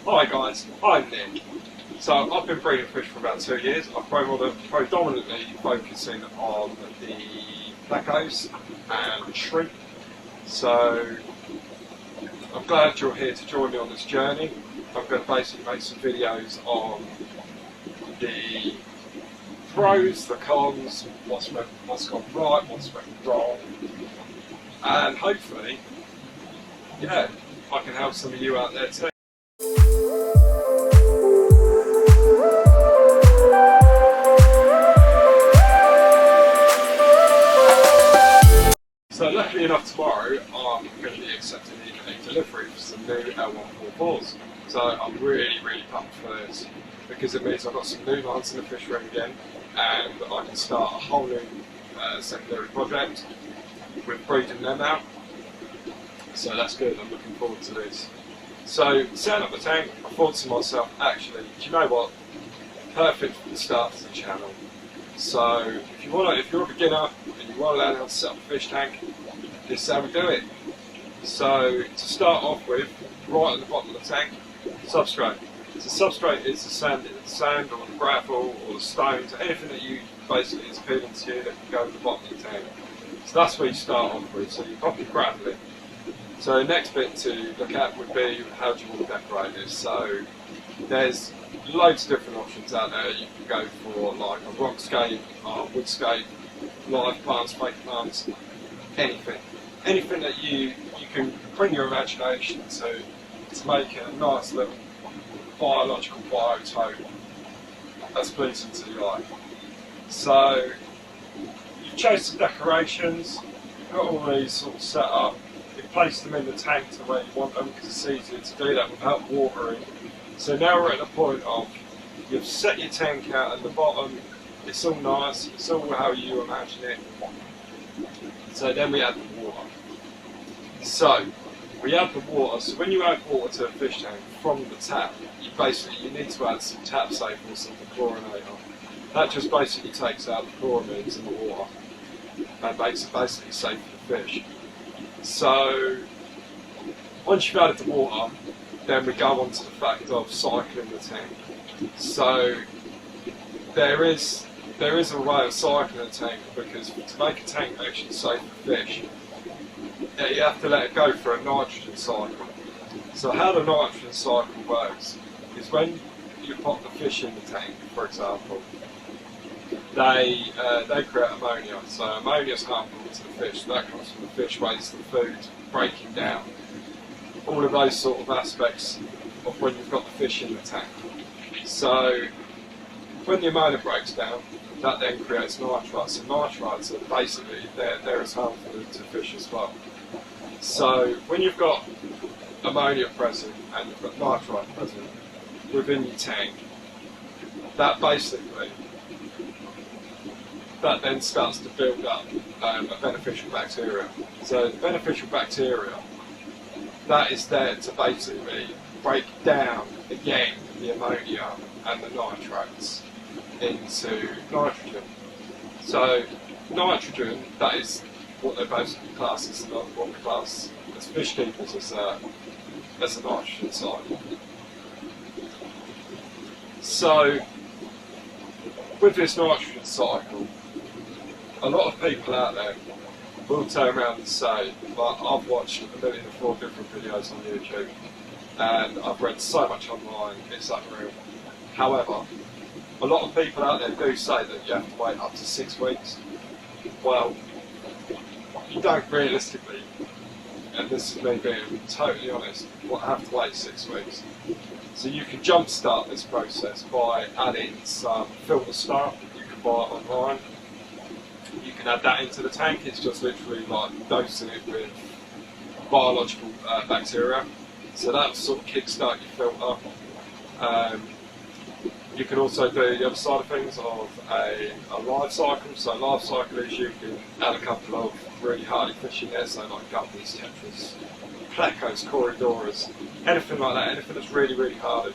Hi guys, I'm Nick. So I've been breeding fish for about 2 years. I've predominantly focusing on the placos and shrimp. So I'm glad you're here to join me on this journey. I'm going to basically make some videos on the pros, the cons, what's gone right, what's went wrong, and hopefully, yeah, I can help some of you out there too. So luckily enough tomorrow I'm going to be accepting a delivery for some new L144s. So I'm really pumped for this because it means I've got some new lines in the fish room again and I can start a whole new secondary project with breeding them out. So that's good, I'm looking forward to this. So setting up the tank, I thought to myself, actually, do you know what? Perfect for the start of the channel. So if you're a beginner and you want to learn how to set up a fish tank, this is how we do it. So to start off with, right at the bottom of the tank, substrate. So substrate is the sand or the gravel or the stones, anything that you basically is appealing to you that can go at the bottom of the tank. So that's where you start off with. So you pop your gravel in. So the next bit to look at would be how do you want to decorate this. So there's loads of different options out there. You can go for like a rockscape, woodscape, live plants, fake plants, anything. Anything that you can bring your imagination to make it a nice little biological biotope that's pleasing to the eye. So you've chosen some decorations, you've got all these sort of set up, you've placed them in the tank to where you want them because it's easier to do that without watering. So now we're at the point of you've set your tank out at the bottom, it's all nice, it's all how you imagine it. So then we add the water. So we add the water, so when you add water to a fish tank from the tap, you need to add some tap safe or some chlorinator. That just basically takes out the chloramines in the water and makes it basically safe for the fish. So once you've added the water, then we go on to the fact of cycling the tank. So there is a way of cycling a tank because to make a tank actually safe for fish, you have to let it go for a nitrogen cycle. So how the nitrogen cycle works is when you pop the fish in the tank, for example, they create ammonia. So ammonia is harmful to the fish. That comes from the fish wasting food, breaking down. All of those sort of aspects of when you've got the fish in the tank. So when the ammonia breaks down, that then creates nitrites. And nitrites are basically they're as harmful to fish as well. So when you've got ammonia present and you've got nitrite present within your tank, that then starts to build up a beneficial bacteria. So the beneficial bacteria, that is there to basically break down again the ammonia and the nitrates into nitrogen. So nitrogen, that is what they basically class as what we class as fish keepers as a nitrogen cycle. So with this nitrogen cycle, a lot of people out there will turn around and say, like, I've watched 1,004 different videos on YouTube and I've read so much online, it's unreal. However, a lot of people out there do say that you have to wait up to 6 weeks. Well, you don't realistically, and this is me being totally honest, have to wait 6 weeks. So you can jumpstart this process by adding some filter starch that you can buy online. You can add that into the tank. It's just literally like dosing it with biological bacteria. So that'll sort of kickstart your filter. You can also do the other side of things of a live cycle. So live cycle is you can add a couple of really hardy fish in there, so like guppies, tetras, plecos, corridoras, anything like that, anything that's really hardy.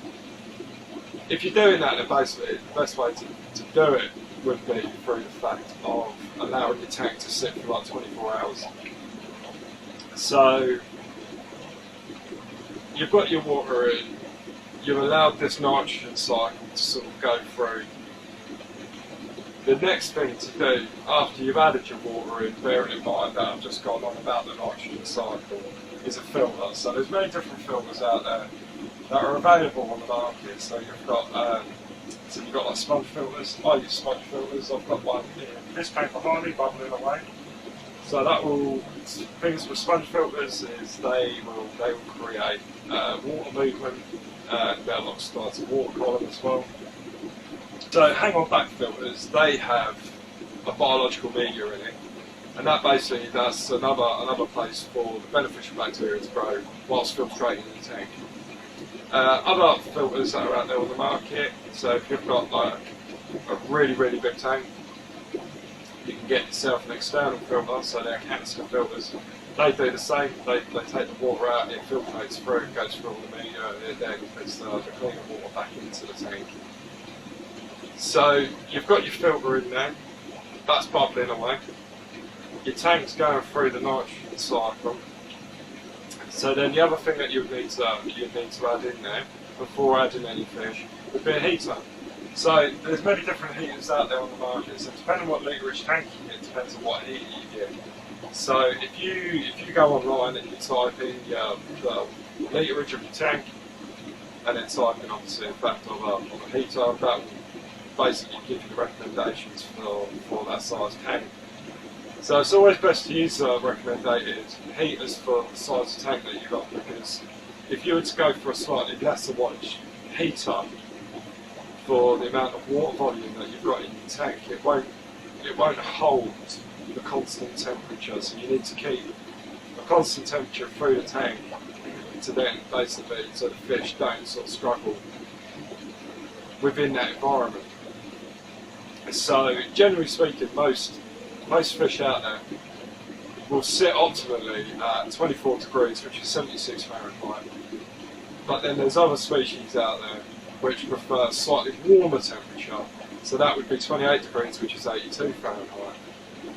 If you're doing that, then basically the best way to do it would be through the fact of allowing your tank to sit for like 24 hours. So you've got your water in, you've allowed this nitrogen cycle to sort of go through. The next thing to do after you've added your water in, bearing in mind that I've just gone on about the nitrogen cycle, is a filter. So there's many different filters out there that are available on the market. So you've got like sponge filters. I use sponge filters. I've got one in this tank behind me, bubbling away. So that will, things with sponge filters is they will create water movement, and they'll oxidise the water column as well. So hang on back filters, they have a biological media in it, and that basically that's another place for the beneficial bacteria to grow whilst filtrating the tank. Other filters that are out there on the market, so if you've got like a really big tank, you can get yourself an external filter, so they're canister filters. They do the same, they take the water out, it filtrates through, goes through all the media, and it then puts the cleaner water back into the tank. So you've got your filter in there, that's bubbling away. Your tank's going through the nitrogen cycle. So then the other thing that you'd need to add in there before adding any fish would be a heater. So there's many different heaters out there on the market. So depending on what litre-rich tank you get, depends on what heater you get. So if you go online and you type in the litre-rich of your tank, and then type in obviously the fact of a heater, that will basically give you the recommendations for that size tank. So it's always best to use recommended heaters for the size of tank that you've got, because if you were to go for a slightly lesser wattage heater for the amount of water volume that you've got in your tank, it won't hold the constant temperature. So you need to keep a constant temperature through the tank to then basically so the fish don't sort of struggle within that environment. So generally speaking, most fish out there will sit optimally at 24 degrees, which is 76 Fahrenheit. But then there's other species out there which prefer slightly warmer temperature, so that would be 28 degrees, which is 82 Fahrenheit.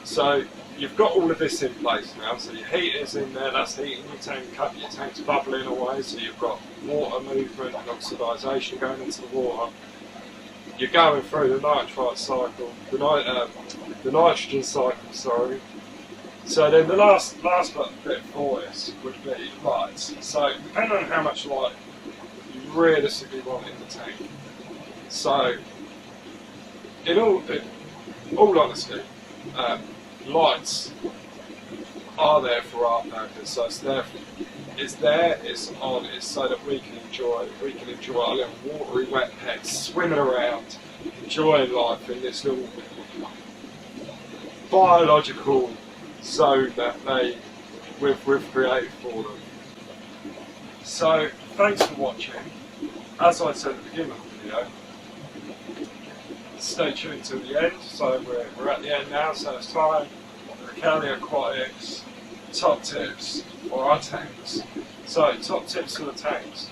So you've got all of this in place now, so your heater's in there, that's heating your tank up, your tank's bubbling away, so you've got water movement and oxidisation going into the water. You're going through the nitrite cycle, the nitrogen cycle, sorry. So then the last bit for this would be lights. So depending on how much light you realistically want in the tank. So in all honesty, lights are there for our purpose. So it's on, it's so that we can enjoy our little watery wet pets swimming around, enjoying life in this little biological zone that we've created for them. So thanks for watching. As I said at the beginning of the video, stay tuned till the end. So we're at the end now, so it's time for the Cali Aquatics top tips for our tanks. So top tips for the tanks.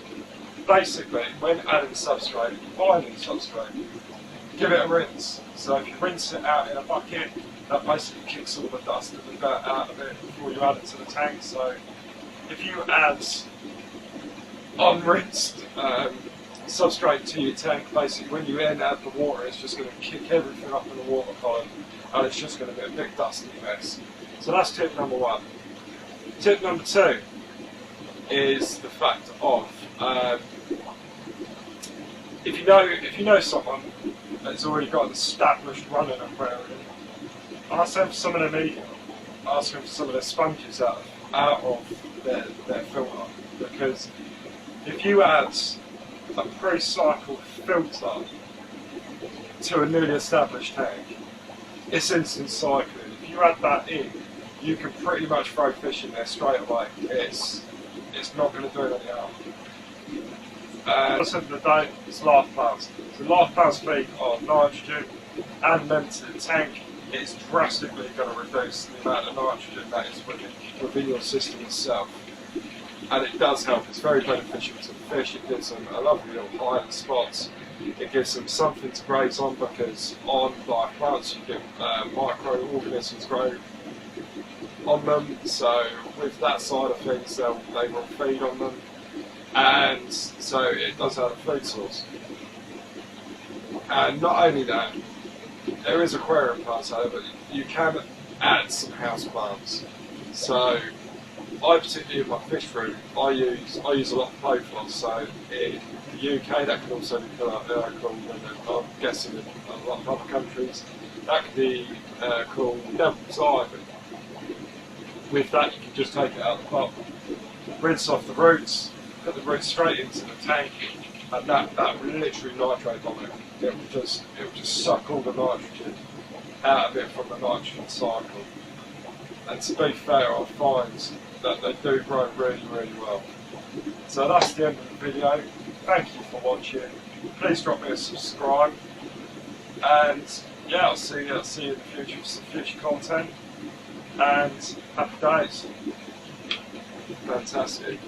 Basically, when adding substrate, binding substrate, give it a rinse. So if you rinse it out in a bucket, that basically kicks all the dust and the dirt out of it before you add it to the tank. So if you add unrinsed substrate to your tank, basically when you then add the water, it's just going to kick everything up in the water column, and it's just going to be a big dusty mess. So that's tip number one. Tip number two is the fact of if you know someone that's already got an established running aquarium, ask them for some of their media, ask them for some of their sponges out of their filter, because if you add a pre-cycled filter to a newly established tank, it's instant cycling. If you add that in, you can pretty much throw fish in there straight away. It's not going to do any harm. At the end of the day, it's life plans. So life plans feed on nitrogen and then to the tank. It's drastically going to reduce the amount of nitrogen that is within your system itself. And it does help, it's very beneficial to the fish. It gives them a lovely little hiding spots. It gives them something to graze on, because on live plants you get microorganisms grow on them, so with that side of things they will feed on them. and so it does have a food source. And not only that, there is aquarium plants over, but you can add some house plants. So I particularly in my fish room, I use a lot of pothos. So in the UK that can also be called, and I'm guessing in a lot of other countries that can be called devil's ivy. With that you can just take it out of the pot, rinse off the roots, put the roots straight into the tank, and that will literally nitrate on it. It will just suck all the nitrogen out of it from the nitrogen cycle. And to be fair, I find that they do grow really, really well. So that's the end of the video. Thank you for watching. Please drop me a subscribe. And yeah, I'll see you in the future for some future content. And happy days. Fantastic.